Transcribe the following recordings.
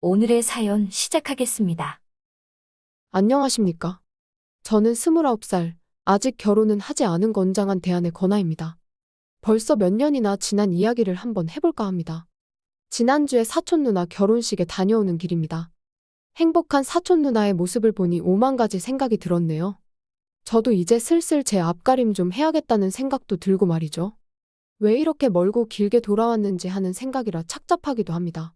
오늘의 사연 시작하겠습니다. 안녕하십니까. 저는 29살, 아직 결혼은 하지 않은 건장한 대안의 건아입니다. 벌써 몇 년이나 지난 이야기를 한번 해볼까 합니다. 지난주에 사촌 누나 결혼식에 다녀오는 길입니다. 행복한 사촌 누나의 모습을 보니 오만 가지 생각이 들었네요. 저도 이제 슬슬 제 앞가림 좀 해야겠다는 생각도 들고 말이죠. 왜 이렇게 멀고 길게 돌아왔는지 하는 생각이라 착잡하기도 합니다.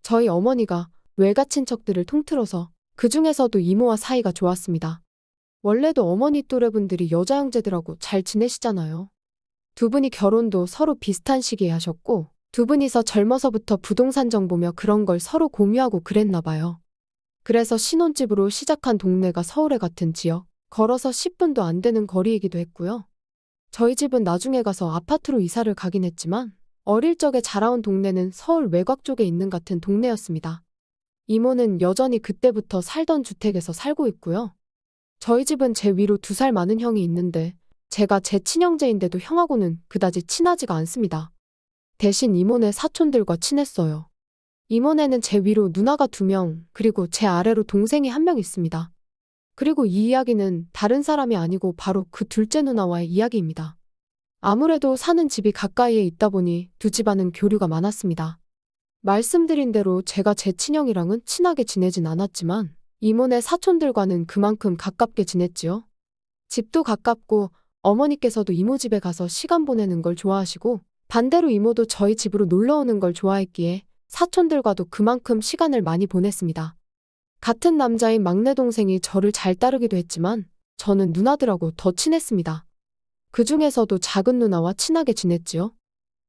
저희 어머니가 외가 친척들을 통틀어서 그 중에서도 이모와 사이가 좋았습니다. 원래도 어머니 또래분들이 여자 형제들하고 잘 지내시잖아요. 두 분이 결혼도 서로 비슷한 시기에 하셨고, 두 분이서 젊어서부터 부동산 정보며 그런 걸 서로 공유하고 그랬나 봐요. 그래서 신혼집으로 시작한 동네가 서울에 같은 지역, 걸어서 10분도 안 되는 거리이기도 했고요. 저희 집은 나중에 가서 아파트로 이사를 가긴 했지만, 어릴 적에 자라온 동네는 서울 외곽 쪽에 있는 같은 동네였습니다. 이모는 여전히 그때부터 살던 주택에서 살고 있고요. 저희 집은 제 위로 2살 많은 형이 있는데 제가 제 친형제인데도 형하고는 그다지 친하지가 않습니다. 대신 이모네 사촌들과 친했어요. 이모네는 제 위로 누나가 2명, 그리고 제 아래로 동생이 1명 있습니다. 그리고 이 이야기는 다른 사람이 아니고 바로 그 둘째 누나와의 이야기입니다. 아무래도 사는 집이 가까이에 있다 보니 두 집안은 교류가 많았습니다. 말씀드린 대로 제가 제 친형이랑은 친하게 지내진 않았지만 이모네 사촌들과는 그만큼 가깝게 지냈지요. 집도 가깝고 어머니께서도 이모 집에 가서 시간 보내는 걸 좋아하시고 반대로 이모도 저희 집으로 놀러 오는 걸 좋아했기에 사촌들과도 그만큼 시간을 많이 보냈습니다. 같은 남자인 막내 동생이 저를 잘 따르기도 했지만 저는 누나들하고 더 친했습니다. 그 중에서도 작은 누나와 친하게 지냈지요.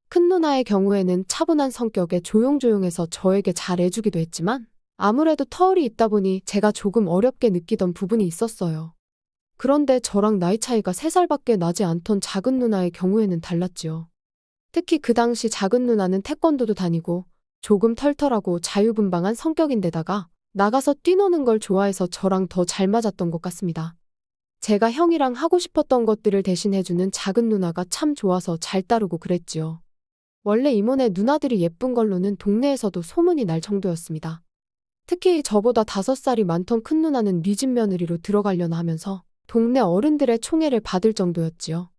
큰 누나의 경우에는 차분한 성격에 조용조용해서 저에게 잘 해주기도 했지만 아무래도 터울이 있다 보니 제가 조금 어렵게 느끼던 부분이 있었어요. 그런데 저랑 나이 차이가 3살밖에 나지 않던 작은 누나의 경우에는 달랐지요. 특히 그 당시 작은 누나는 태권도도 다니고 조금 털털하고 자유분방한 성격인데다가 나가서 뛰노는 걸 좋아해서 저랑 더 잘 맞았던 것 같습니다. 제가 형이랑 하고 싶었던 것들을 대신해주는 작은 누나가 참 좋아서 잘 따르고 그랬지요. 원래 이모네 누나들이 예쁜 걸로는 동네에서도 소문이 날 정도였습니다. 특히 저보다 5살이 많던 큰 누나는 뉘집 며느리로 들어가려나 하면서 동네 어른들의 총애를 받을 정도였지요.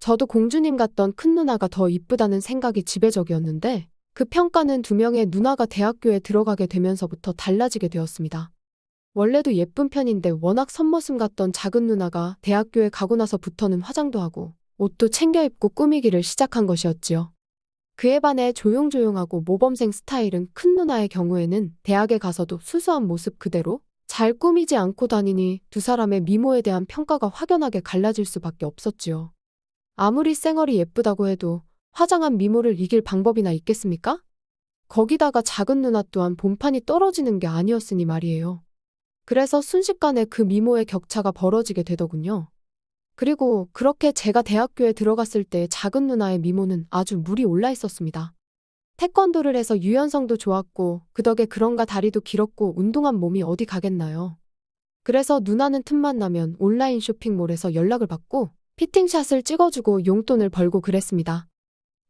저도 공주님 같던 큰 누나가 더 이쁘다는 생각이 지배적이었는데 그 평가는 2명의 누나가 대학교에 들어가게 되면서부터 달라지게 되었습니다. 원래도 예쁜 편인데 워낙 선머슴 같던 작은 누나가 대학교에 가고 나서부터는 화장도 하고 옷도 챙겨 입고 꾸미기를 시작한 것이었지요. 그에 반해 조용조용하고 모범생 스타일은 큰 누나의 경우에는 대학에 가서도 수수한 모습 그대로 잘 꾸미지 않고 다니니 두 사람의 미모에 대한 평가가 확연하게 갈라질 수밖에 없었지요. 아무리 쌩얼이 예쁘다고 해도 화장한 미모를 이길 방법이나 있겠습니까? 거기다가 작은 누나 또한 본판이 떨어지는 게 아니었으니 말이에요. 그래서 순식간에 그 미모의 격차가 벌어지게 되더군요. 그리고 그렇게 제가 대학교에 들어갔을 때 작은 누나의 미모는 아주 물이 올라 있었습니다. 태권도를 해서 유연성도 좋았고 그 덕에 그런가 다리도 길었고 운동한 몸이 어디 가겠나요. 그래서 누나는 틈만 나면 온라인 쇼핑몰에서 연락을 받고 피팅샷을 찍어주고 용돈을 벌고 그랬습니다.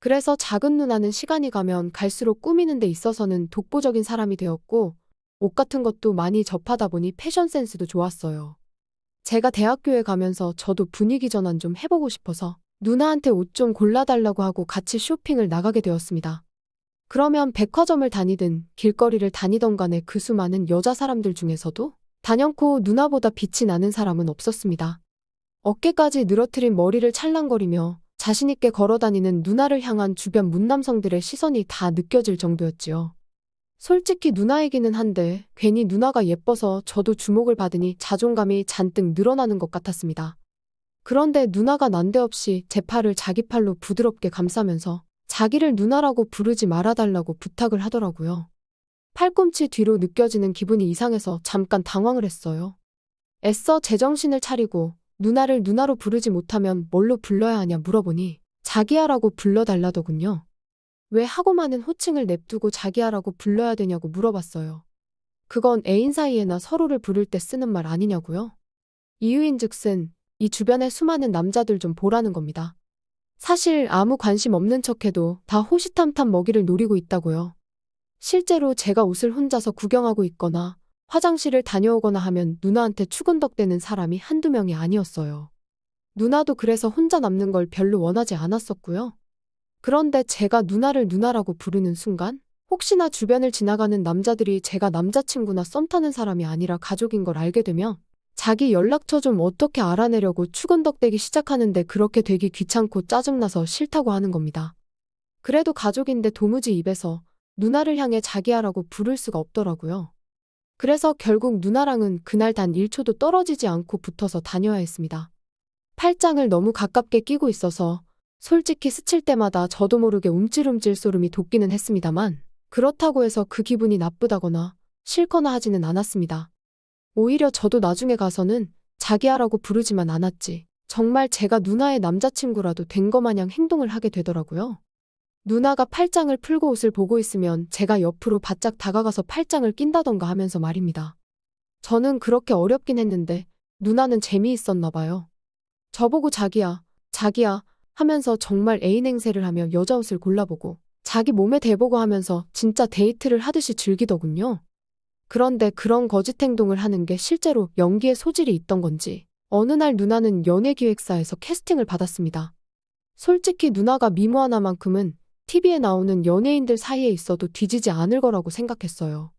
그래서 작은 누나는 시간이 가면 갈수록 꾸미는 데 있어서는 독보적인 사람이 되었고 옷 같은 것도 많이 접하다 보니 패션 센스도 좋았어요. 제가 대학교에 가면서 저도 분위기 전환 좀 해보고 싶어서 누나한테 옷 좀 골라달라고 하고 같이 쇼핑을 나가게 되었습니다. 그러면 백화점을 다니든 길거리를 다니던 간에 그 수많은 여자 사람들 중에서도 단연코 누나보다 빛이 나는 사람은 없었습니다. 어깨까지 늘어뜨린 머리를 찰랑거리며 자신있게 걸어다니는 누나를 향한 주변 문남성들의 시선이 다 느껴질 정도였지요. 솔직히 누나이기는 한데 괜히 누나가 예뻐서 저도 주목을 받으니 자존감이 잔뜩 늘어나는 것 같았습니다. 그런데 누나가 난데없이 제 팔을 자기 팔로 부드럽게 감싸면서 자기를 누나라고 부르지 말아달라고 부탁을 하더라고요. 팔꿈치 뒤로 느껴지는 기분이 이상해서 잠깐 당황을 했어요. 애써 제정신을 차리고 누나를 누나로 부르지 못하면 뭘로 불러야 하냐 물어보니 자기야라고 불러달라더군요. 왜 하고 많은 호칭을 냅두고 자기야라고 불러야 되냐고 물어봤어요. 그건 애인 사이에나 서로를 부를 때 쓰는 말 아니냐고요? 이유인즉슨 이 주변의 수많은 남자들 좀 보라는 겁니다. 사실 아무 관심 없는 척해도 다 호시탐탐 먹이를 노리고 있다고요. 실제로 제가 옷을 혼자서 구경하고 있거나 화장실을 다녀오거나 하면 누나한테 추근덕대는 사람이 한두 명이 아니었어요. 누나도 그래서 혼자 남는 걸 별로 원하지 않았었고요. 그런데 제가 누나를 누나라고 부르는 순간 혹시나 주변을 지나가는 남자들이 제가 남자친구나 썸 타는 사람이 아니라 가족인 걸 알게 되면 자기 연락처 좀 어떻게 알아내려고 추근덕대기 시작하는데 그렇게 되기 귀찮고 짜증나서 싫다고 하는 겁니다. 그래도 가족인데 도무지 입에서 누나를 향해 자기야라고 부를 수가 없더라고요. 그래서 결국 누나랑은 그날 단 1초도 떨어지지 않고 붙어서 다녀야 했습니다. 팔짱을 너무 가깝게 끼고 있어서 솔직히 스칠 때마다 저도 모르게 움찔움찔 소름이 돋기는 했습니다만 그렇다고 해서 그 기분이 나쁘다거나 싫거나 하지는 않았습니다. 오히려 저도 나중에 가서는 자기야라고 부르지만 않았지. 정말 제가 누나의 남자친구라도 된 거 마냥 행동을 하게 되더라고요. 누나가 팔짱을 풀고 옷을 보고 있으면 제가 옆으로 바짝 다가가서 팔짱을 낀다던가 하면서 말입니다. 저는 그렇게 어렵긴 했는데 누나는 재미있었나 봐요. 저보고 자기야, 자기야 하면서 정말 애인 행세를 하며 여자 옷을 골라보고 자기 몸에 대보고 하면서 진짜 데이트를 하듯이 즐기더군요. 그런데 그런 거짓 행동을 하는 게 실제로 연기에 소질이 있던 건지 어느 날 누나는 연예기획사에서 캐스팅을 받았습니다. 솔직히 누나가 미모 하나만큼은 TV에 나오는 연예인들 사이에 있어도 뒤지지 않을 거라고 생각했어요.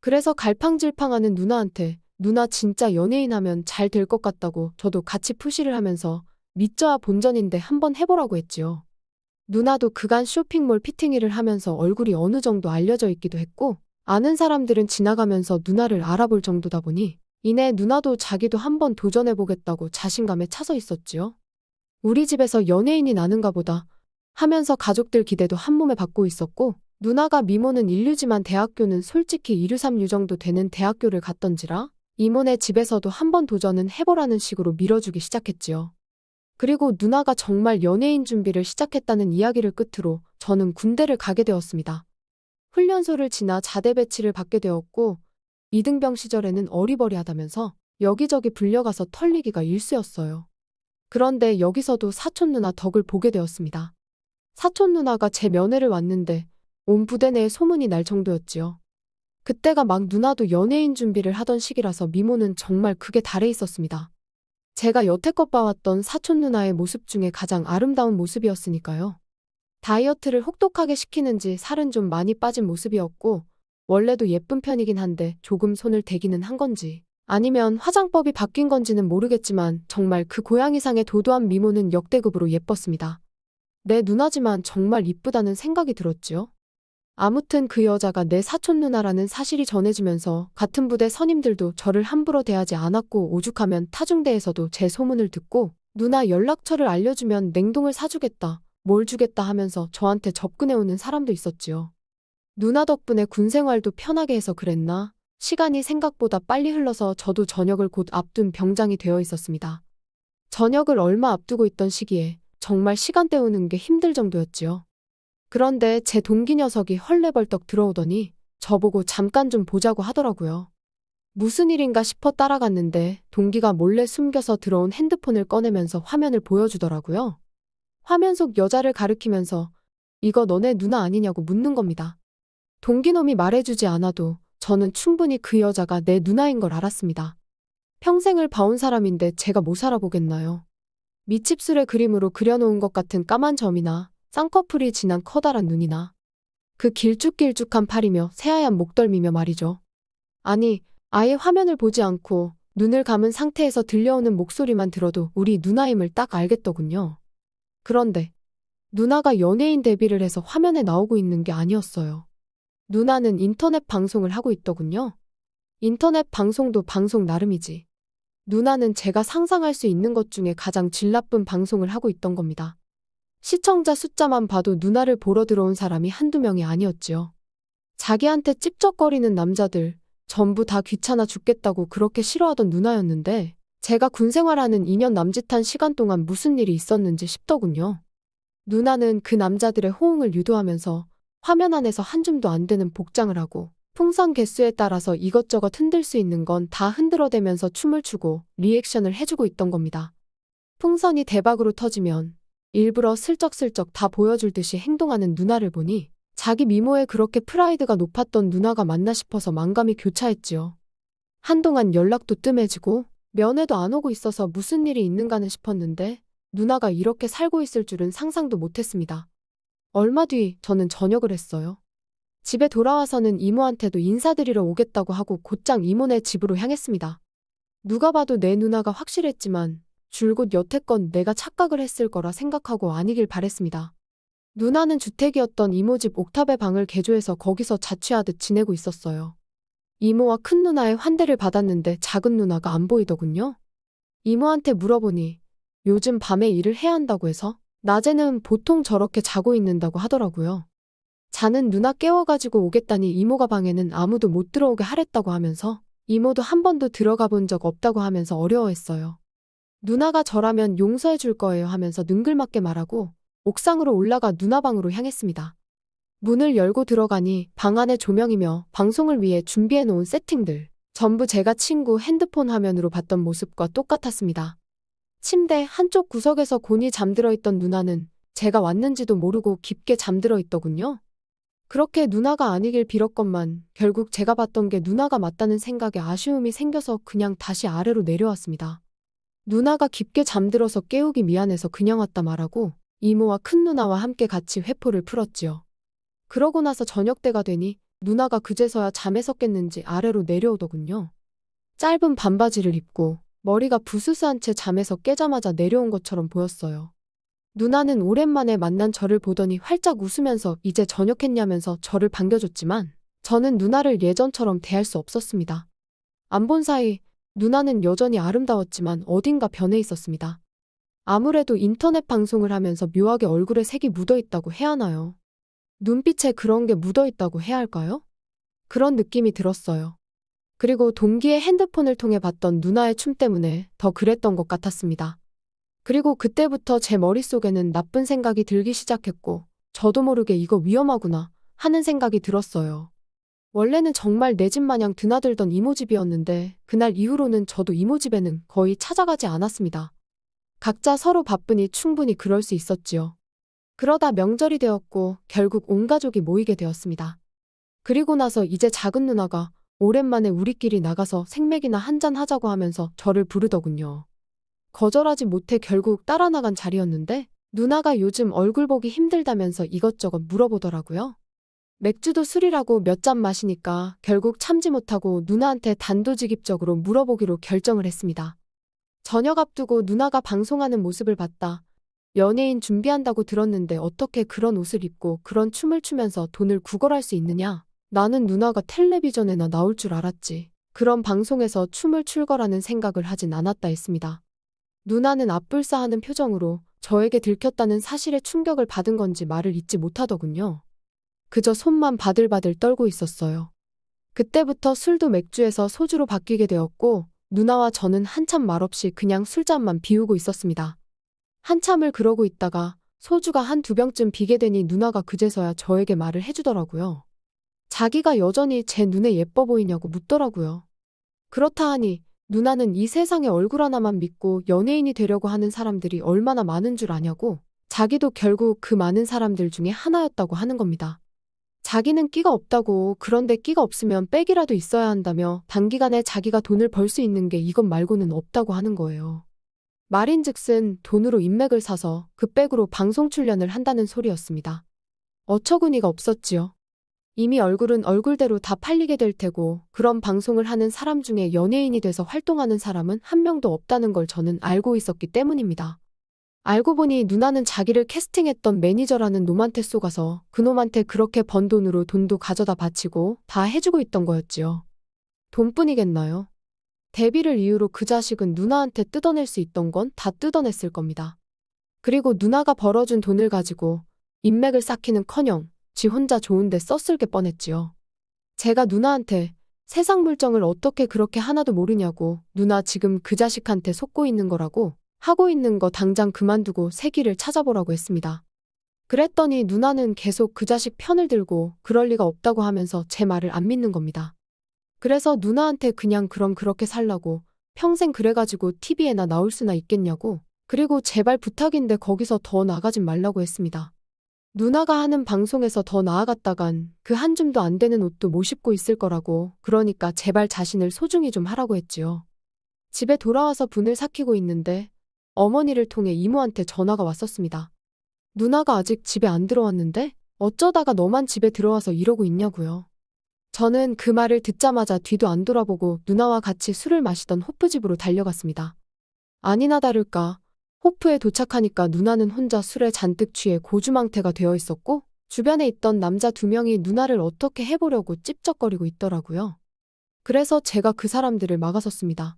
그래서 갈팡질팡하는 누나한테 누나 진짜 연예인 하면 잘 될 것 같다고 저도 같이 푸시를 하면서 믿져야 본전인데 한번 해보라고 했지요. 누나도 그간 쇼핑몰 피팅일을 하면서 얼굴이 어느 정도 알려져 있기도 했고 아는 사람들은 지나가면서 누나를 알아볼 정도다 보니 이내 누나도 자기도 한번 도전해보겠다고 자신감에 차서 있었지요. 우리 집에서 연예인이 나는가 보다 하면서 가족들 기대도 한몸에 받고 있었고 누나가 미모는 인류지만 대학교는 솔직히 2류 3류 정도 되는 대학교를 갔던지라 이모네 집에서도 한번 도전은 해보라는 식으로 밀어주기 시작했지요. 그리고 누나가 정말 연예인 준비를 시작했다는 이야기를 끝으로 저는 군대를 가게 되었습니다. 훈련소를 지나 자대 배치를 받게 되었고 이등병 시절에는 어리버리하다면서 여기저기 불려가서 털리기가 일쑤였어요. 그런데 여기서도 사촌 누나 덕을 보게 되었습니다. 사촌 누나가 제 면회를 왔는데 온 부대 내에 소문이 날 정도였지요. 그때가 막 누나도 연예인 준비를 하던 시기라서 미모는 정말 극에 달해 있었습니다. 제가 여태껏 봐왔던 사촌 누나의 모습 중에 가장 아름다운 모습이었으니까요. 다이어트를 혹독하게 시키는지 살은 좀 많이 빠진 모습이었고 원래도 예쁜 편이긴 한데 조금 손을 대기는 한 건지 아니면 화장법이 바뀐 건지는 모르겠지만 정말 그 고양이상의 도도한 미모는 역대급으로 예뻤습니다. 내 누나지만 정말 이쁘다는 생각이 들었지요. 아무튼 그 여자가 내 사촌 누나라는 사실이 전해지면서 같은 부대 선임들도 저를 함부로 대하지 않았고 오죽하면 타중대에서도 제 소문을 듣고 누나 연락처를 알려주면 냉동을 사주겠다, 뭘 주겠다 하면서 저한테 접근해오는 사람도 있었지요. 누나 덕분에 군 생활도 편하게 해서 그랬나? 시간이 생각보다 빨리 흘러서 저도 전역을 곧 앞둔 병장이 되어 있었습니다. 전역을 얼마 앞두고 있던 시기에 정말 시간 때우는 게 힘들 정도였지요. 그런데 제 동기 녀석이 헐레벌떡 들어오더니 저보고 잠깐 좀 보자고 하더라고요. 무슨 일인가 싶어 따라갔는데 동기가 몰래 숨겨서 들어온 핸드폰을 꺼내면서 화면을 보여주더라고요. 화면 속 여자를 가리키면서 이거 너네 누나 아니냐고 묻는 겁니다. 동기놈이 말해주지 않아도 저는 충분히 그 여자가 내 누나인 걸 알았습니다. 평생을 봐온 사람인데 제가 못 살아보겠나요? 밑입술의 그림으로 그려놓은 것 같은 까만 점이나 쌍꺼풀이 진한 커다란 눈이나 그 길쭉길쭉한 팔이며 새하얀 목덜미며 말이죠. 아니, 아예 화면을 보지 않고 눈을 감은 상태에서 들려오는 목소리만 들어도 우리 누나임을 딱 알겠더군요. 그런데 누나가 연예인 데뷔를 해서 화면에 나오고 있는 게 아니었어요. 누나는 인터넷 방송을 하고 있더군요. 인터넷 방송도 방송 나름이지. 누나는 제가 상상할 수 있는 것 중에 가장 질 나쁜 방송을 하고 있던 겁니다. 시청자 숫자만 봐도 누나를 보러 들어온 사람이 한두 명이 아니었지요. 자기한테 찝쩍거리는 남자들 전부 다 귀찮아 죽겠다고 그렇게 싫어하던 누나였는데 제가 군 생활하는 2년 남짓한 시간 동안 무슨 일이 있었는지 싶더군요. 누나는 그 남자들의 호응을 유도하면서 화면 안에서 한 줌도 안 되는 복장을 하고 풍선 개수에 따라서 이것저것 흔들 수 있는 건 다 흔들어대면서 춤을 추고 리액션을 해주고 있던 겁니다. 풍선이 대박으로 터지면 일부러 슬쩍슬쩍 다 보여줄 듯이 행동하는 누나를 보니 자기 미모에 그렇게 프라이드가 높았던 누나가 맞나 싶어서 만감이 교차했지요. 한동안 연락도 뜸해지고 면회도 안 오고 있어서 무슨 일이 있는가는 싶었는데 누나가 이렇게 살고 있을 줄은 상상도 못했습니다. 얼마 뒤 저는 저녁을 했어요. 집에 돌아와서는 이모한테도 인사드리러 오겠다고 하고 곧장 이모네 집으로 향했습니다. 누가 봐도 내 누나가 확실했지만 줄곧 여태껏 내가 착각을 했을 거라 생각하고 아니길 바랬습니다. 누나는 주택이었던 이모 집 옥탑의 방을 개조해서 거기서 자취하듯 지내고 있었어요. 이모와 큰 누나의 환대를 받았는데 작은 누나가 안 보이더군요. 이모한테 물어보니 요즘 밤에 일을 해야 한다고 해서 낮에는 보통 저렇게 자고 있는다고 하더라고요. 자는 누나 깨워가지고 오겠다니 이모가 방에는 아무도 못 들어오게 하랬다고 하면서 이모도 한 번도 들어가 본 적 없다고 하면서 어려워했어요. 누나가 저라면 용서해 줄 거예요 하면서 능글맞게 말하고 옥상으로 올라가 누나 방으로 향했습니다. 문을 열고 들어가니 방 안에 조명이며 방송을 위해 준비해 놓은 세팅들 전부 제가 친구 핸드폰 화면으로 봤던 모습과 똑같았습니다. 침대 한쪽 구석에서 곤히 잠들어 있던 누나는 제가 왔는지도 모르고 깊게 잠들어 있더군요. 그렇게 누나가 아니길 빌었건만 결국 제가 봤던 게 누나가 맞다는 생각에 아쉬움이 생겨서 그냥 다시 아래로 내려왔습니다. 누나가 깊게 잠들어서 깨우기 미안해서 그냥 왔다 말하고 이모와 큰 누나와 함께 같이 회포를 풀었지요. 그러고 나서 저녁때가 되니 누나가 그제서야 잠에서 깼는지 아래로 내려오더군요. 짧은 반바지를 입고 머리가 부스스한 채 잠에서 깨자마자 내려온 것처럼 보였어요. 누나는 오랜만에 만난 저를 보더니 활짝 웃으면서 이제 저녁했냐면서 저를 반겨줬지만 저는 누나를 예전처럼 대할 수 없었습니다. 안 본 사이 누나는 여전히 아름다웠지만 어딘가 변해 있었습니다. 아무래도 인터넷 방송을 하면서 묘하게 얼굴에 색이 묻어있다고 해야 하나요? 눈빛에 그런 게 묻어있다고 해야 할까요? 그런 느낌이 들었어요. 그리고 동기의 핸드폰을 통해 봤던 누나의 춤 때문에 더 그랬던 것 같았습니다. 그리고 그때부터 제 머릿속에는 나쁜 생각이 들기 시작했고 저도 모르게 이거 위험하구나 하는 생각이 들었어요. 원래는 정말 내 집 마냥 드나들던 이모 집이었는데 그날 이후로는 저도 이모 집에는 거의 찾아가지 않았습니다. 각자 서로 바쁘니 충분히 그럴 수 있었지요. 그러다 명절이 되었고 결국 온 가족이 모이게 되었습니다. 그리고 나서 이제 작은 누나가 오랜만에 우리끼리 나가서 생맥이나 한잔 하자고 하면서 저를 부르더군요. 거절하지 못해 결국 따라 나간 자리였는데 누나가 요즘 얼굴 보기 힘들다면서 이것저것 물어보더라고요. 맥주도 술이라고 몇 잔 마시니까 결국 참지 못하고 누나한테 단도직입적으로 물어보기로 결정을 했습니다. 저녁 앞두고 누나가 방송하는 모습을 봤다. 연예인 준비한다고 들었는데 어떻게 그런 옷을 입고 그런 춤을 추면서 돈을 구걸할 수 있느냐? 나는 누나가 텔레비전에나 나올 줄 알았지. 그런 방송에서 춤을 출 거라는 생각을 하진 않았다 했습니다. 누나는 앞불싸하는 표정으로 저에게 들켰다는 사실에 충격을 받은 건지 말을 잇지 못하더군요. 그저 손만 바들바들 떨고 있었어요. 그때부터 술도 맥주에서 소주로 바뀌게 되었고 누나와 저는 한참 말없이 그냥 술잔만 비우고 있었습니다. 한참을 그러고 있다가 소주가 한두 병쯤 비게 되니 누나가 그제서야 저에게 말을 해주더라고요. 자기가 여전히 제 눈에 예뻐 보이냐고 묻더라고요. 그렇다 하니 누나는 이 세상에 얼굴 하나만 믿고 연예인이 되려고 하는 사람들이 얼마나 많은 줄 아냐고 자기도 결국 그 많은 사람들 중에 하나였다고 하는 겁니다. 자기는 끼가 없다고 그런데 끼가 없으면 백이라도 있어야 한다며 단기간에 자기가 돈을 벌 수 있는 게 이것 말고는 없다고 하는 거예요. 말인즉슨 돈으로 인맥을 사서 그 백으로 방송 출연을 한다는 소리였습니다. 어처구니가 없었지요. 이미 얼굴은 얼굴대로 다 팔리게 될 테고 그런 방송을 하는 사람 중에 연예인이 돼서 활동하는 사람은 한 명도 없다는 걸 저는 알고 있었기 때문입니다. 알고 보니 누나는 자기를 캐스팅했던 매니저라는 놈한테 쏘가서 그놈한테 그렇게 번 돈으로 돈도 가져다 바치고 다 해주고 있던 거였지요. 돈뿐이겠나요? 데뷔를 이유로 그 자식은 누나한테 뜯어낼 수 있던 건 다 뜯어냈을 겁니다. 그리고 누나가 벌어준 돈을 가지고 인맥을 쌓기는커녕 지 혼자 좋은데 썼을 게 뻔했지요. 제가 누나한테 세상 물정을 어떻게 그렇게 하나도 모르냐고 누나 지금 그 자식한테 속고 있는 거라고 하고 있는 거 당장 그만두고 새 길을 찾아보라고 했습니다. 그랬더니 누나는 계속 그 자식 편을 들고 그럴 리가 없다고 하면서 제 말을 안 믿는 겁니다. 그래서 누나한테 그냥 그럼 그렇게 살라고 평생 그래가지고 TV에나 나올 수나 있겠냐고 그리고 제발 부탁인데 거기서 더 나가진 말라고 했습니다. 누나가 하는 방송에서 더 나아갔다간 그 한 줌도 안 되는 옷도 못 입고 있을 거라고, 그러니까 제발 자신을 소중히 좀 하라고 했지요. 집에 돌아와서 분을 삭히고 있는데 어머니를 통해 이모한테 전화가 왔었습니다. 누나가 아직 집에 안 들어왔는데 어쩌다가 너만 집에 들어와서 이러고 있냐고요. 저는 그 말을 듣자마자 뒤도 안 돌아보고 누나와 같이 술을 마시던 호프집으로 달려갔습니다. 아니나 다를까 호프에 도착하니까 누나는 혼자 술에 잔뜩 취해 고주망태가 되어 있었고 주변에 있던 남자 2명이 누나를 어떻게 해보려고 찝쩍거리고 있더라고요. 그래서 제가 그 사람들을 막아섰습니다.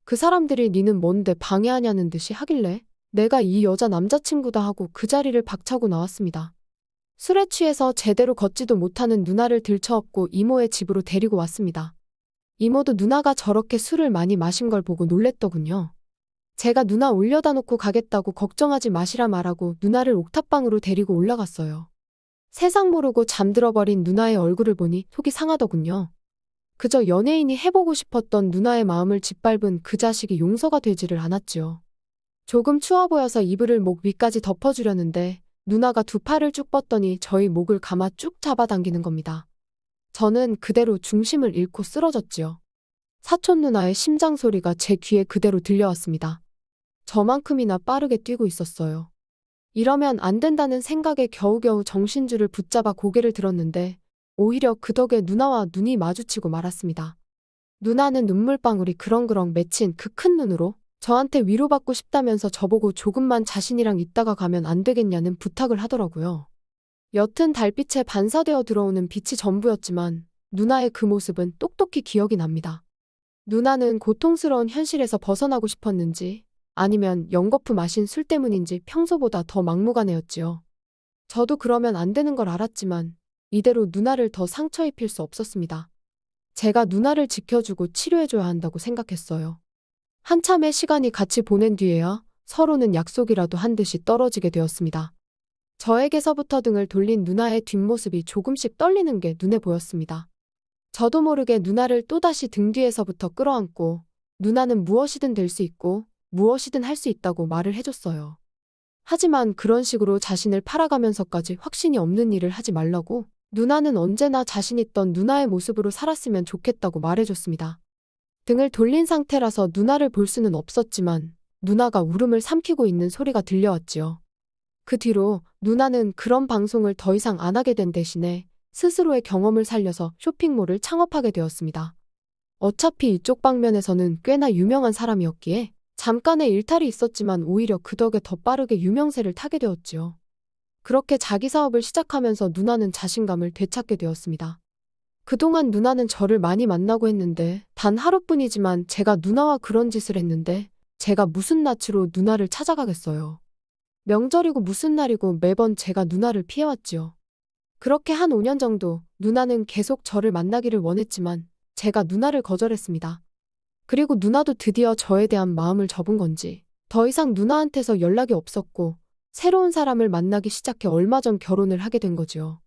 그 사람들이 니는 뭔데 방해하냐는 듯이 하길래 내가 이 여자 남자친구다 하고 그 자리를 박차고 나왔습니다. 술에 취해서 제대로 걷지도 못하는 누나를 들쳐업고 이모의 집으로 데리고 왔습니다. 이모도 누나가 저렇게 술을 많이 마신 걸 보고 놀랬더군요. 제가 누나 올려다 놓고 가겠다고 걱정하지 마시라 말하고 누나를 옥탑방으로 데리고 올라갔어요. 세상 모르고 잠들어버린 누나의 얼굴을 보니 속이 상하더군요. 그저 연예인이 해보고 싶었던 누나의 마음을 짓밟은 그 자식이 용서가 되지를 않았지요. 조금 추워 보여서 이불을 목 위까지 덮어주려는데 누나가 2 팔을 쭉 뻗더니 저희 목을 감아 쭉 잡아당기는 겁니다. 저는 그대로 중심을 잃고 쓰러졌지요. 사촌 누나의 심장 소리가 제 귀에 그대로 들려왔습니다. 저만큼이나 빠르게 뛰고 있었어요. 이러면 안 된다는 생각에 겨우겨우 정신줄을 붙잡아 고개를 들었는데 오히려 그 덕에 누나와 눈이 마주치고 말았습니다. 누나는 눈물방울이 그렁그렁 맺힌 그 큰 눈으로 저한테 위로받고 싶다면서 저보고 조금만 자신이랑 있다가 가면 안 되겠냐는 부탁을 하더라고요. 옅은 달빛에 반사되어 들어오는 빛이 전부였지만 누나의 그 모습은 똑똑히 기억이 납니다. 누나는 고통스러운 현실에서 벗어나고 싶었는지 아니면 연거푸 마신 술 때문인지 평소보다 더 막무가내였지요. 저도 그러면 안 되는 걸 알았지만 이대로 누나를 더 상처 입힐 수 없었습니다. 제가 누나를 지켜주고 치료해줘야 한다고 생각했어요. 한참의 시간이 같이 보낸 뒤에야 서로는 약속이라도 한 듯이 떨어지게 되었습니다. 저에게서부터 등을 돌린 누나의 뒷모습이 조금씩 떨리는 게 눈에 보였습니다. 저도 모르게 누나를 또다시 등 뒤에서부터 끌어안고 누나는 무엇이든 될 수 있고 무엇이든 할 수 있다고 말을 해줬어요. 하지만 그런 식으로 자신을 팔아가면서까지 확신이 없는 일을 하지 말라고 누나는 언제나 자신 있던 누나의 모습으로 살았으면 좋겠다고 말해줬습니다. 등을 돌린 상태라서 누나를 볼 수는 없었지만 누나가 울음을 삼키고 있는 소리가 들려왔지요. 그 뒤로 누나는 그런 방송을 더 이상 안 하게 된 대신에 스스로의 경험을 살려서 쇼핑몰을 창업하게 되었습니다. 어차피 이쪽 방면에서는 꽤나 유명한 사람이었기에 잠깐의 일탈이 있었지만 오히려 그 덕에 더 빠르게 유명세를 타게 되었지요. 그렇게 자기 사업을 시작하면서 누나는 자신감을 되찾게 되었습니다. 그동안 누나는 저를 많이 만나고 했는데 단 하루뿐이지만 제가 누나와 그런 짓을 했는데 제가 무슨 낯으로 누나를 찾아가겠어요. 명절이고 무슨 날이고 매번 제가 누나를 피해왔지요. 그렇게 한 5년 정도 누나는 계속 저를 만나기를 원했지만 제가 누나를 거절했습니다. 그리고 누나도 드디어 저에 대한 마음을 접은 건지 더 이상 누나한테서 연락이 없었고 새로운 사람을 만나기 시작해 얼마 전 결혼을 하게 된 거지요.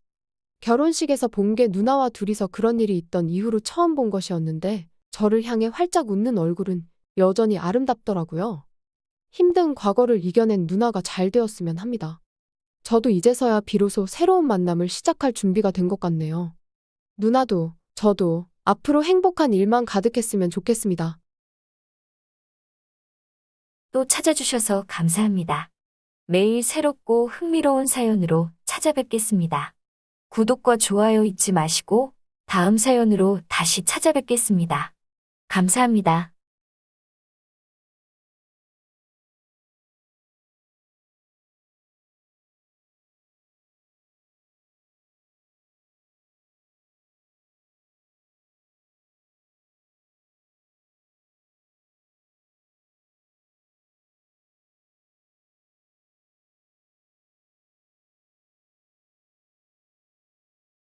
결혼식에서 본 게 누나와 둘이서 그런 일이 있던 이후로 처음 본 것이었는데 저를 향해 활짝 웃는 얼굴은 여전히 아름답더라고요. 힘든 과거를 이겨낸 누나가 잘 되었으면 합니다. 저도 이제서야 비로소 새로운 만남을 시작할 준비가 된 것 같네요. 누나도 저도 앞으로 행복한 일만 가득했으면 좋겠습니다. 또 찾아주셔서 감사합니다. 매일 새롭고 흥미로운 사연으로 찾아뵙겠습니다. 구독과 좋아요 잊지 마시고 다음 사연으로 다시 찾아뵙겠습니다. 감사합니다.